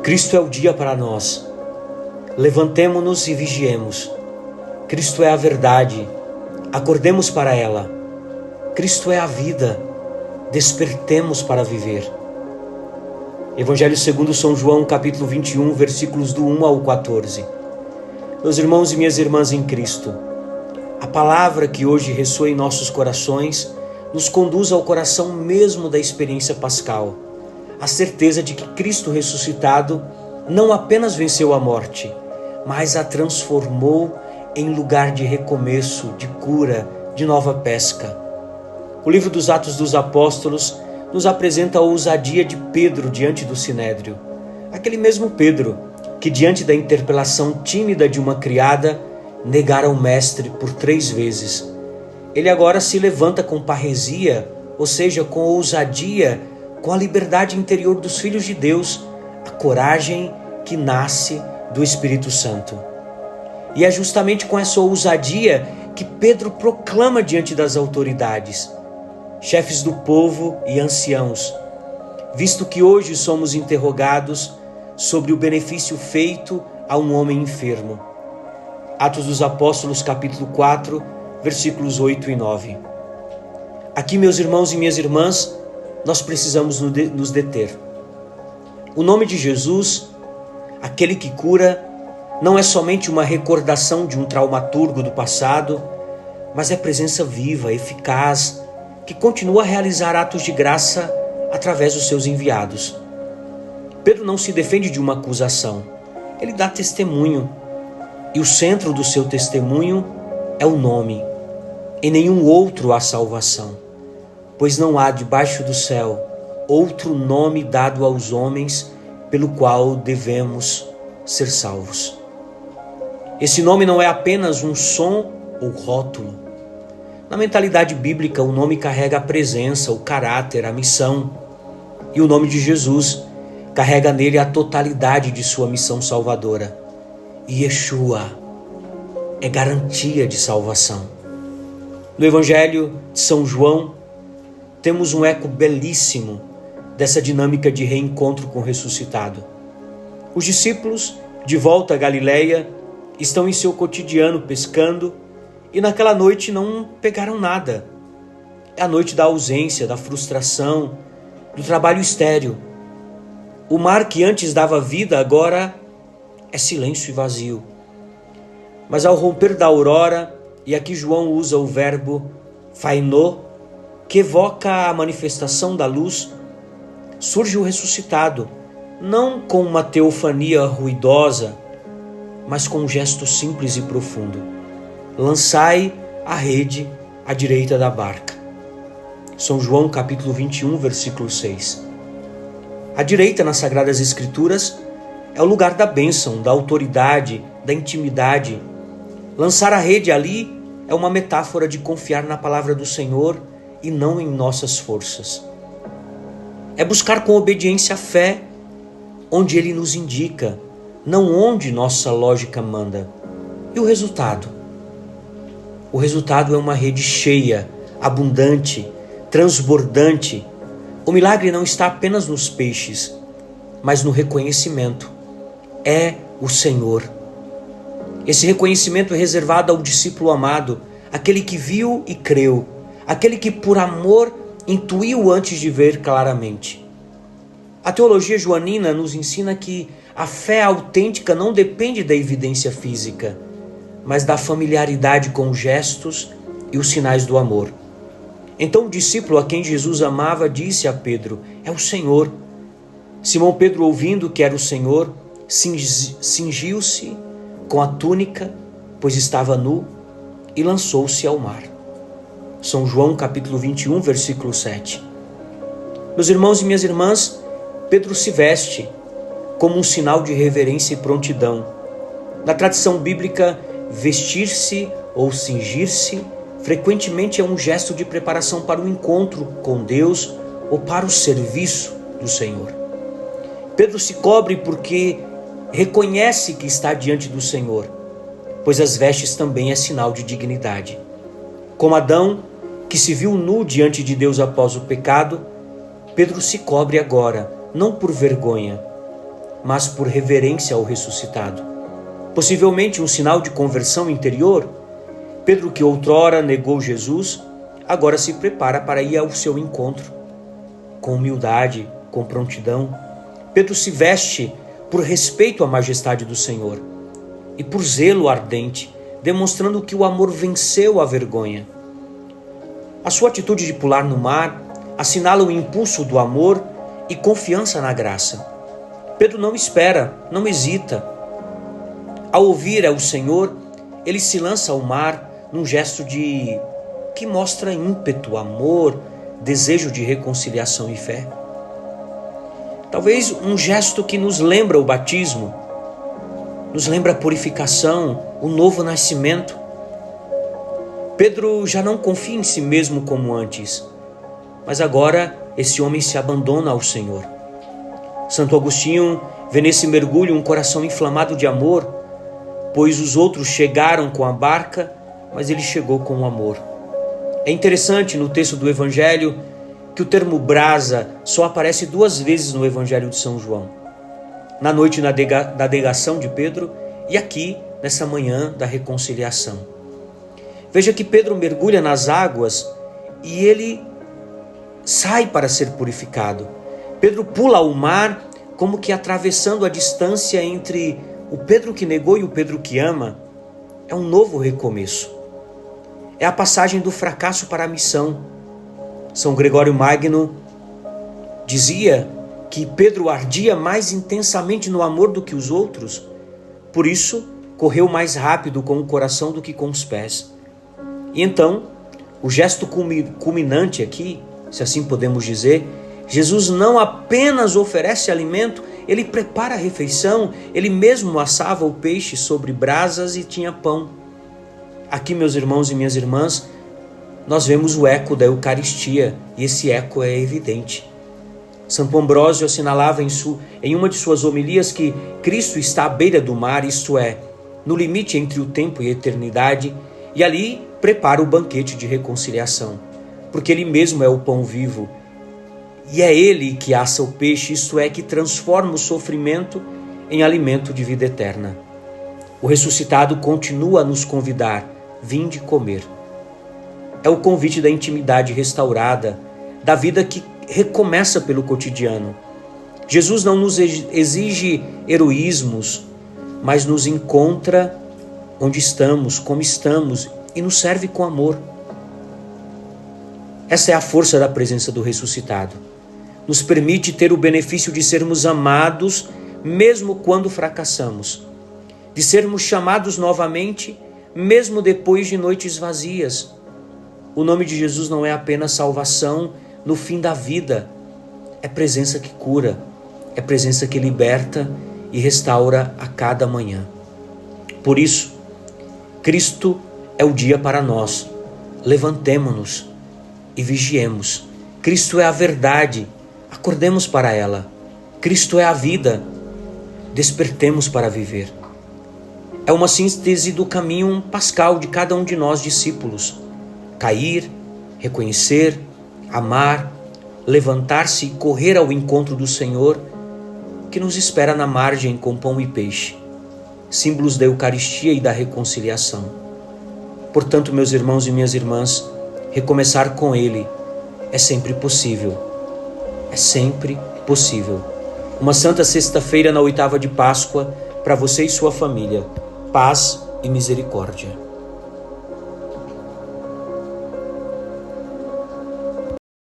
Cristo é o dia para nós. Levantemo-nos e vigiemos. Cristo é a verdade. Acordemos para ela. Cristo é a vida. Despertemos para viver. Evangelho segundo São João, capítulo 21, versículos do 1 ao 14. Meus irmãos e minhas irmãs em Cristo, a palavra que hoje ressoa em nossos corações nos conduz ao coração mesmo da experiência pascal, a certeza de que Cristo ressuscitado não apenas venceu a morte, mas a transformou em lugar de recomeço, de cura, de nova pesca. O livro dos Atos dos Apóstolos nos apresenta a ousadia de Pedro diante do Sinédrio. Aquele mesmo Pedro que, diante da interpelação tímida de uma criada, negara o Mestre por 3 vezes. Ele agora se levanta com parresia, ou seja, com ousadia, com a liberdade interior dos filhos de Deus, a coragem que nasce do Espírito Santo. E é justamente com essa ousadia que Pedro proclama diante das autoridades, chefes do povo e anciãos, visto que hoje somos interrogados sobre o benefício feito a um homem enfermo. Atos dos Apóstolos, capítulo 4, versículos 8 e 9. Aqui, meus irmãos e minhas irmãs, nós precisamos nos deter. O nome de Jesus, aquele que cura, não é somente uma recordação de um traumaturgo do passado, mas é presença viva, eficaz, que continua a realizar atos de graça através dos seus enviados. Pedro não se defende de uma acusação, ele dá testemunho, e o centro do seu testemunho é o nome. Em nenhum outro há salvação, pois não há debaixo do céu outro nome dado aos homens pelo qual devemos ser salvos. Esse nome não é apenas um som ou rótulo. Na mentalidade bíblica, o nome carrega a presença, o caráter, a missão. E o nome de Jesus carrega nele a totalidade de sua missão salvadora. Yeshua é garantia de salvação. No Evangelho de São João, temos um eco belíssimo dessa dinâmica de reencontro com o ressuscitado. Os discípulos, de volta a Galileia, estão em seu cotidiano pescando e naquela noite não pegaram nada. É a noite da ausência, da frustração, do trabalho estéril. O mar que antes dava vida agora é silêncio e vazio. Mas ao romper da aurora, e aqui João usa o verbo fainô, que evoca a manifestação da luz, surge o ressuscitado, não com uma teofania ruidosa, mas com um gesto simples e profundo. Lançai a rede à direita da barca. São João capítulo 21, versículo 6. A direita nas Sagradas Escrituras é o lugar da bênção, da autoridade, da intimidade. Lançar a rede ali é uma metáfora de confiar na palavra do Senhor e não em nossas forças. É buscar com obediência a fé onde Ele nos indica, não onde nossa lógica manda. E o resultado? O resultado é uma rede cheia, abundante, transbordante. O milagre não está apenas nos peixes, mas no reconhecimento. É o Senhor. Esse reconhecimento é reservado ao discípulo amado, aquele que viu e creu, aquele que por amor intuiu antes de ver claramente. A teologia joanina nos ensina que a fé autêntica não depende da evidência física, mas da familiaridade com os gestos e os sinais do amor. Então o discípulo a quem Jesus amava disse a Pedro: é o Senhor. Simão Pedro, ouvindo que era o Senhor, cingiu-se com a túnica, pois estava nu, e lançou-se ao mar. São João capítulo 21, versículo 7. Meus irmãos e minhas irmãs, Pedro se veste como um sinal de reverência e prontidão. Na tradição bíblica, vestir-se ou cingir-se frequentemente é um gesto de preparação para o encontro com Deus ou para o serviço do Senhor. Pedro se cobre porque reconhece que está diante do Senhor, pois as vestes também é sinal de dignidade. Como Adão, que se viu nu diante de Deus após o pecado, Pedro se cobre agora, não por vergonha, mas por reverência ao ressuscitado. Possivelmente um sinal de conversão interior, Pedro, que outrora negou Jesus, agora se prepara para ir ao seu encontro. Com humildade, com prontidão, Pedro se veste por respeito à majestade do Senhor e por zelo ardente, demonstrando que o amor venceu a vergonha. A sua atitude de pular no mar assinala o impulso do amor e confiança na graça. Pedro não espera, não hesita. Ao ouvir o Senhor, ele se lança ao mar num gesto que mostra ímpeto, amor, desejo de reconciliação e fé. Talvez um gesto que nos lembra o batismo, nos lembra a purificação, o novo nascimento. Pedro já não confia em si mesmo como antes, mas agora esse homem se abandona ao Senhor. Santo Agostinho vê nesse mergulho um coração inflamado de amor, pois os outros chegaram com a barca, mas ele chegou com o amor. É interessante no texto do Evangelho que o termo brasa só aparece 2 vezes no Evangelho de São João. Na noite da negação de Pedro e aqui nessa manhã da reconciliação. Veja que Pedro mergulha nas águas e ele sai para ser purificado. Pedro pula ao mar como que atravessando a distância entre o Pedro que negou e o Pedro que ama. É um novo recomeço. É a passagem do fracasso para a missão. São Gregório Magno dizia que Pedro ardia mais intensamente no amor do que os outros, por isso correu mais rápido com o coração do que com os pés. E então, o gesto culminante aqui, se assim podemos dizer, Jesus não apenas oferece alimento, ele prepara a refeição, ele mesmo assava o peixe sobre brasas e tinha pão. Aqui, meus irmãos e minhas irmãs, nós vemos o eco da Eucaristia, e esse eco é evidente. Santo Ambrósio assinalava em uma de suas homilias que Cristo está à beira do mar, isto é, no limite entre o tempo e a eternidade, e ali prepara o banquete de reconciliação, porque ele mesmo é o pão vivo, e é ele que assa o peixe, isto é, que transforma o sofrimento em alimento de vida eterna. O ressuscitado continua a nos convidar, vinde comer. É o convite da intimidade restaurada, da vida que recomeça pelo cotidiano. Jesus não nos exige heroísmos, mas nos encontra onde estamos, como estamos, e nos serve com amor. Essa é a força da presença do ressuscitado. Nos permite ter o benefício de sermos amados, mesmo quando fracassamos, de sermos chamados novamente, mesmo depois de noites vazias. O nome de Jesus não é apenas salvação no fim da vida, é presença que cura, é presença que liberta e restaura a cada manhã. Por isso, Cristo é o dia para nós. Levantemo-nos e vigiemos. Cristo é a verdade, acordemos para ela. Cristo é a vida, despertemos para viver. É uma síntese do caminho pascal de cada um de nós discípulos. Cair, reconhecer, amar, levantar-se e correr ao encontro do Senhor, que nos espera na margem com pão e peixe, símbolos da Eucaristia e da reconciliação. Portanto, meus irmãos e minhas irmãs, recomeçar com Ele é sempre possível. É sempre possível. Uma santa sexta-feira na 8ª de Páscoa para você e sua família. Paz e misericórdia.